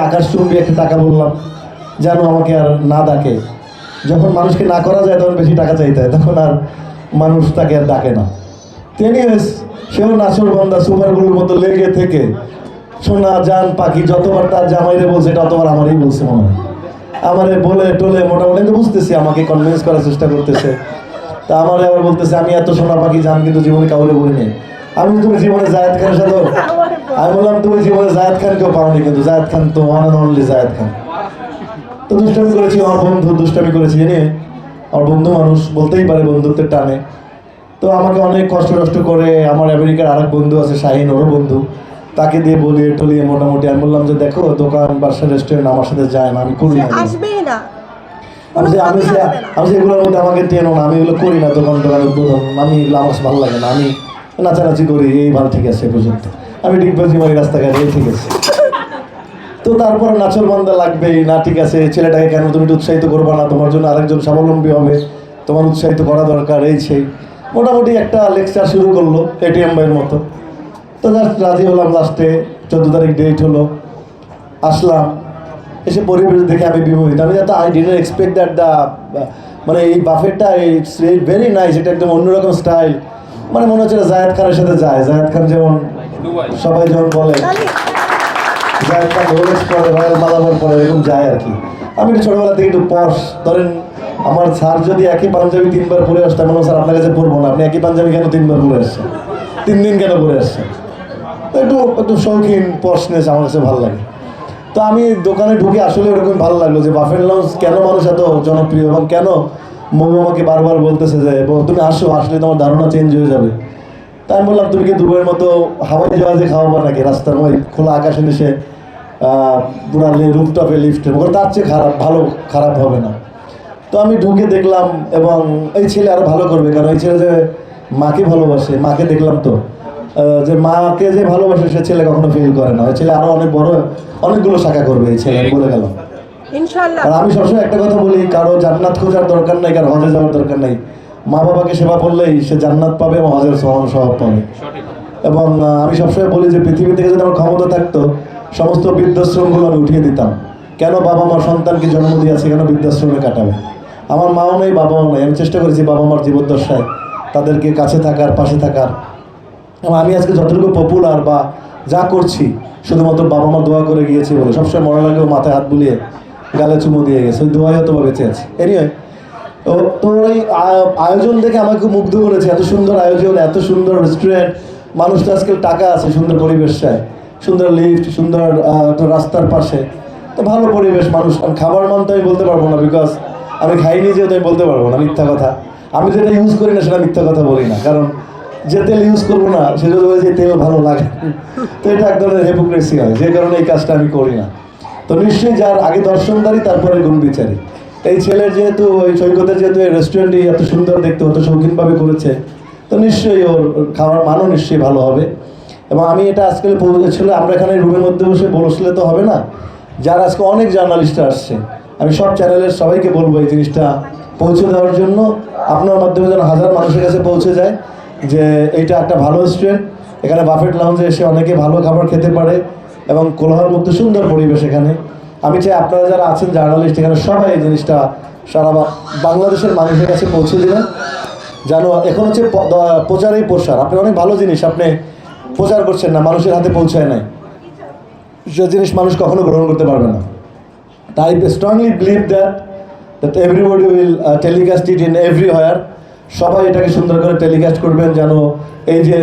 আকাশচুম্বী একটা টাকা বললাম যেন আমাকে আর না ডাকে। যখন মানুষকে না করা যায় তখন বেশি টাকা চাইতে হয়, তখন আর মানুষ তাকে আর ডাকে না। এনিওয়েজ সেও নাছোড়বান্দা সুপারগুলোর মতো লেগে থেকে সোনা জান পাখি যতবার তার জামাইরে বলছে ততবার আমারই বলছে মনে হয়। আমারে বলে টোলে মোটামুটি তো বুঝতেছি আমাকে কনভিন্স করার চেষ্টা করতেছে। তা আমার আবার বলতেছে আমি এত সোনা পাখি জান কিন্তু জীবনে কাউরে বলিনি। আমি তুমি জীবনে জায়েদ খানের সাথে, আমি বললাম তুমি জীবনে জায়েদ খানকেও পাওনি, কিন্তু জায়েদ খান তো one and only Zayed Khan. তো দুষ্টামি করেছি, আমার বন্ধু দুষ্টামি করেছি জানিয়ে, আমার বন্ধু মানুষ বলতেই পারে বন্ধুত্বের টানে। তো আমাকে অনেক কষ্ট করে আমার আমেরিকার আরেক বন্ধু আছে শাহিন, ওরও বন্ধু, তাকে দিয়ে বলিয়ে টলিয়ে মোটামুটি আমি বললাম যে দেখো দোকান বাসা রেস্টুরেন্ট আমার সাথে যায় না, আমি করি না, আমি এগুলোর মধ্যে আমাকে টেনো না, আমি এগুলো করি না, দোকান উদ্বোধন আমি এগুলো আমার ভালো লাগে না, আমি নাচানাচি করি, এই ভালো ঠিক আছে পর্যন্ত, আমি ডিগবাজি মারি রাস্তাঘাটে, এই ঠিক আছে। তো তারপরে নাছোড়বান্দা লাগবেই না, ঠিক আছে ছেলেটাকে কেন তুমি উৎসাহিত করবা না, তোমার জন্য আরেকজন স্বাবলম্বী হবে, তোমার উৎসাহিত করা দরকার, এই সেই মোটামুটি একটা লেকচার শুরু করলো এটিএম ভাইয়ের মতো। তো জাস্ট রাজি হলাম, লাস্টে 14 তারিখ ডেট হলো, আসলাম, এসে পরিবেশ দেখে আমি বিমোহিত। আমি যাতে I didn't expect that the মানে এই বাফেটটা ইটস ভেরি নাইস, এটা একদম অন্যরকম স্টাইল, মানে মনে হচ্ছে জায়েদ খানের সাথে যায়। জায়েদ খান যেমন সবাই যেমন বলে জায়েদ খান রোলেক্স পরে, রয়্যাল মালাবার পরে, এরকম যায় আর কি। আমি একটু ছোটোবেলা থেকে একটু পশ, ধরেন আমার স্যার যদি একই পাঞ্জাবি 3 বার পরে আসতাম, মনে স্যার আপনার কাছে পরবো না, আপনি একই পাঞ্জাবি কেন 3 বার পরে আসছেন, 3 দিন কেন পরে আসছেন। তো একটু শৌখিন পশনেস আমার কাছে ভালো লাগে। তো আমি দোকানে ঢুকে আসলে ওরকম ভালো লাগলো যে বাফেট লাউঞ্জ কেন মানুষ এত জনপ্রিয়, এবং কেন মৌ আমাকে বারবার বলতেছে যে তুমি আসলে তোমার ধারণা চেঞ্জ হয়ে যাবে। তাই আমি বললাম তুমি কি দুবাইয়ের মতো হাওয়াই জাহাজে খাওয়াবো নাকি, রাস্তার ওই খোলা আকাশে নিচে পুরা রুফটপে লিফটে, ওখানে তার চেয়ে খারাপ হবে না। তো আমি ঢুকে দেখলাম, এবং এই ছেলে আরো ভালো করবে, কারণ এই ছেলে যে মাকে ভালোবাসে, মাকে দেখলাম তো যে মাকে যে ভালোবাসে সে ছেলে কখনো ফেল করে না, ওই ছেলে আরো অনেকগুলো শাখা করবে, এই ছেলে বলে গেলাম ইনশাআল্লাহ। আর আমি সবসময় একটা কথা বলি, কারো জান্নাত খোঁজার দরকার নাই, কারো হজে যাওয়ার দরকার নাই, মা বাবাকে সেবা করলেই সে জান্নাত পাবে এবং হজের স্বভাব পাবে। এবং আমি সবসময় বলি যে পৃথিবী থেকে যদি আমার ক্ষমতা থাকতো সমস্ত বৃদ্ধাশ্রমগুলো আমি উঠিয়ে দিতাম। কেন বাবা মার সন্তানকে জন্ম দিয়েছে, কেন বৃদ্ধাশ্রমে কাটাবে। আমার মাও নেই, বাবাও নেই, আমি চেষ্টা করেছি বাবা মার জীবদ্দশায় তাদেরকে কাছে থাকার, পাশে থাকার। এবং আমি আজকে যতটুকু পপুলার বা যা করছি শুধুমাত্র বাবা মা দোয়া করে গিয়েছি বলে, সবসময় মনে লাগলেও মাথায় হাত বুলিয়ে গালে চুমু দিয়ে গেছে, ওই দোয়াই হয়তো বেঁচে আছে। এনিওয়ে তো এই আয়োজন দেখে আমাকে মুগ্ধ করেছে, এত সুন্দর আয়োজন, এত সুন্দর রেস্টুরেন্ট, মানুষ তো আজকাল টাকা আছে, সুন্দর পরিবেশ চায়, সুন্দর লিফট, সুন্দর রাস্তার পাশে, তো ভালো পরিবেশ, মানুষ। খাবার মান তো আমি বলতে পারবো না, বিকজ আমি খাইনি, যেহেতু আমি বলতে পারবো না, মিথ্যা কথা। আমি যেটা ইউজ করি না সেটা মিথ্যা কথা বলি না, কারণ যে তেল ইউজ করবো না সে যদি বলে যে তেল ভালো লাগে, তো এটা এক ধরনের হিপোক্রেসি হয়, যে কারণে এই কাজটা আমি করি না। তো নিশ্চয়ই যার আগে দর্শনদারি তারপরে গুণ বিচারি, এই ছেলের যেহেতু ওই সৈকতের যেহেতু এই রেস্টুরেন্টই এত সুন্দর দেখতে, অত শৌখিনভাবে করেছে, তো নিশ্চয়ই ওর খাওয়ার মানও নিশ্চয়ই ভালো হবে। এবং আমি এটা আজকাল পৌঁছেছিল, আমরা এখানে রুমের মধ্যে বসে বসলে তো হবে না, যারা আজকে অনেক জার্নালিস্টরা আসছে, আমি সব চ্যানেলের সবাইকে বলবো এই জিনিসটা পৌঁছে দেওয়ার জন্য, আপনার মাধ্যমে যেন হাজার মানুষের কাছে পৌঁছে যায় যে এইটা একটা ভালো রেস্টুরেন্ট, এখানে বাফেট লাউঞ্জে এসে অনেকে ভালো খাবার খেতে পারে এবং কোলাহলমুক্ত সুন্দর পরিবেশ এখানে। আমি চাই আপনারা যারা আছেন জার্নালিস্ট, এখানে সবাই এই জিনিসটা সারা বাংলাদেশের মানুষের কাছে পৌঁছে দেবেন, যেন এখন হচ্ছে প্রচারেই প্রসার। আপনি অনেক ভালো জিনিস আপনি প্রচার করছেন না, মানুষের হাতে পৌঁছায় নাই, সে জিনিস মানুষ কখনো গ্রহণ করতে পারবে না। তাই strongly believe that everybody will telecast it in everywhere, সবাই এটাকে সুন্দর করে টেলিকাস্ট করবেন, যেন এই যে